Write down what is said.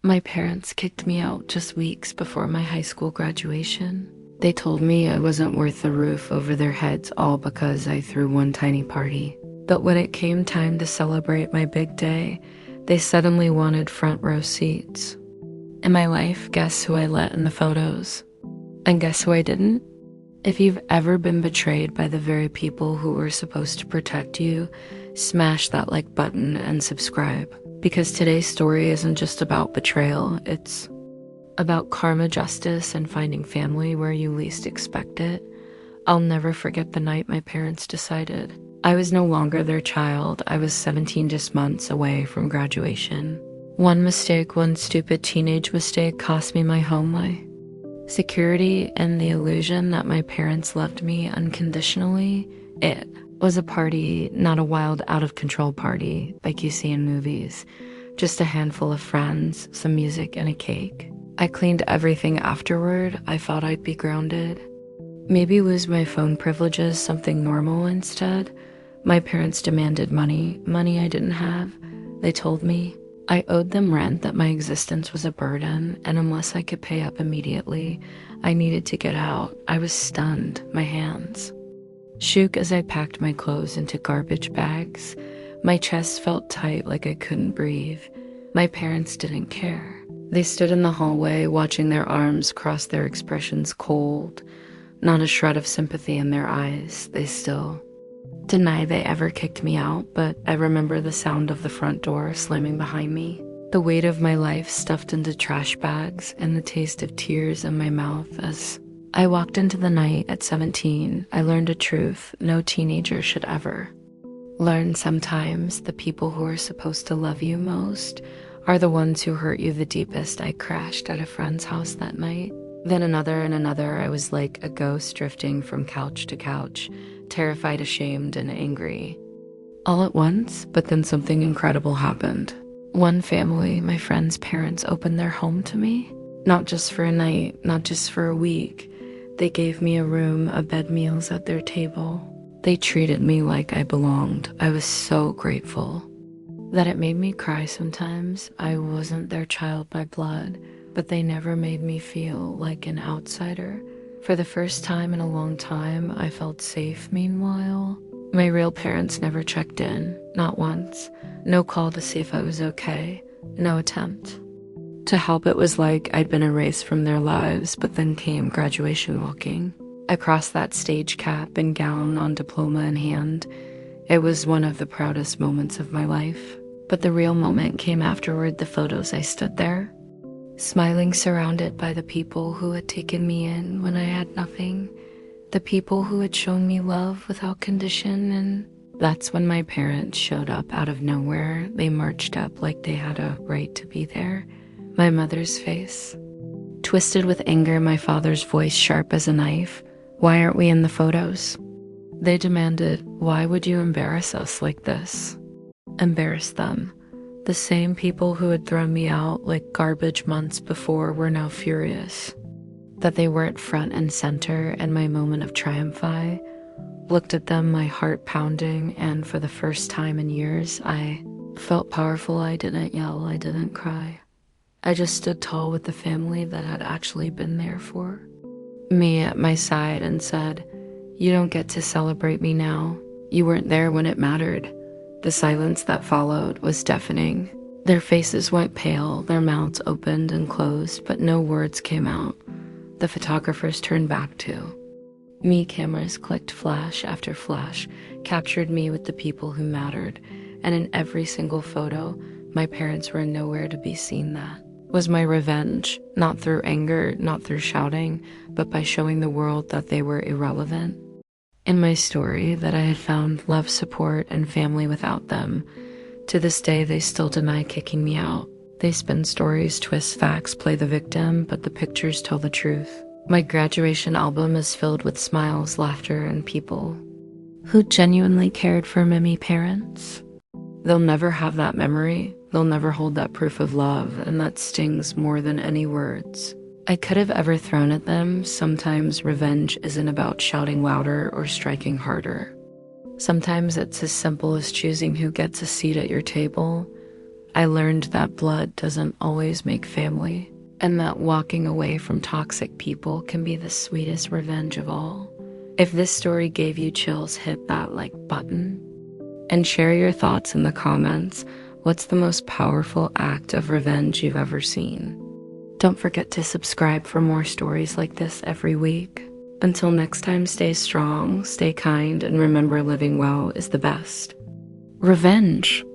My parents kicked me out just weeks before my high school graduation. They told me I wasn't worth the roof over their heads all because I threw one tiny party. But when it came time to celebrate my big day, they suddenly wanted front row seats. In my life, guess who I let in the photos? And guess who I didn't? If you've ever been betrayed by the very people who were supposed to protect you, smash that like button and subscribe. Because today's story isn't just about betrayal, it's about karma, justice, and finding family where you least expect it. I'll never forget the night my parents decided I was no longer their child. I was 17 just months away from graduation. One mistake, one stupid teenage mistake cost me my home life, security, and the illusion that my parents loved me unconditionally. It was a party, not a wild, out-of-control party like you see in movies. Just a handful of friends, some music, and a cake. I cleaned everything afterward. I thought I'd be grounded. Maybe lose my phone privileges, something normal instead. My parents demanded money I didn't have. They told me I owed them rent, that my existence was a burden, and unless I could pay up immediately, I needed to get out. I was stunned, my hands shook as I packed my clothes into garbage bags. My chest felt tight, like I couldn't breathe. My parents didn't care. They stood in the hallway, watching their arms cross, their expressions cold, not a shred of sympathy in their eyes. They still deny they ever kicked me out, but I remember the sound of the front door slamming behind me, the weight of my life stuffed into trash bags, and the taste of tears in my mouth as I walked into the night. At 17, I learned a truth no teenager should ever learn. Sometimes the people who are supposed to love you most are the ones who hurt you the deepest. I crashed at a friend's house that night, then another and another. I was like a ghost drifting from couch to couch, terrified, ashamed, and angry, all at once. But then something incredible happened. One family, my friend's parents, opened their home to me, not just for a night, not just for a week. They gave me a room, a bed, meals at their table. They treated me like I belonged. I was so grateful that it made me cry sometimes. I wasn't their child by blood, but they never made me feel like an outsider. For the first time in a long time, I felt safe. Meanwhile, my real parents never checked in, not once. No call to see if I was okay, no attempt to help. It was like I'd been erased from their lives. But then came graduation walking. I crossed that stage, cap and gown on, diploma in hand. It was one of the proudest moments of my life. But the real moment came afterward. The photos. I stood there, smiling, surrounded by the people who had taken me in when I had nothing. The people who had shown me love without condition. And that's when my parents showed up out of nowhere. They marched up like they had a right to be there. My mother's face twisted with anger, my father's voice sharp as a knife. Why aren't we in the photos? They demanded. Why would you embarrass us like this? Embarrass them. The same people who had thrown me out like garbage months before were now furious that they weren't front and center. And my moment of triumph, I looked at them, my heart pounding, and for the first time in years, I felt powerful. I didn't yell, I didn't cry. I just stood tall with the family that had actually been there for me at my side and said, you don't get to celebrate me now. You weren't there when it mattered. The silence that followed was deafening. Their faces went pale, their mouths opened and closed, but no words came out. The photographers turned back too. Me, cameras clicked, flash after flash, captured me with the people who mattered. And in every single photo, my parents were nowhere to be seen. That was my revenge, not through anger, not through shouting, but by showing the world that they were irrelevant. In my story, that I had found love, support, and family without them. To this day, they still deny kicking me out. They spin stories, twist facts, play the victim, but the pictures tell the truth. My graduation album is filled with smiles, laughter, and people who genuinely cared for me. Parents, they'll never have that memory. They'll never hold that proof of love, and that stings more than any words I could have ever thrown at them. Sometimes revenge isn't about shouting louder or striking harder. Sometimes it's as simple as choosing who gets a seat at your table. I learned that blood doesn't always make family, and that walking away from toxic people can be the sweetest revenge of all. If this story gave you chills, hit that like button and share your thoughts in the comments. What's the most powerful act of revenge you've ever seen? Don't forget to subscribe for more stories like this every week. Until next time, stay strong, stay kind, and remember living well is the best. Revenge.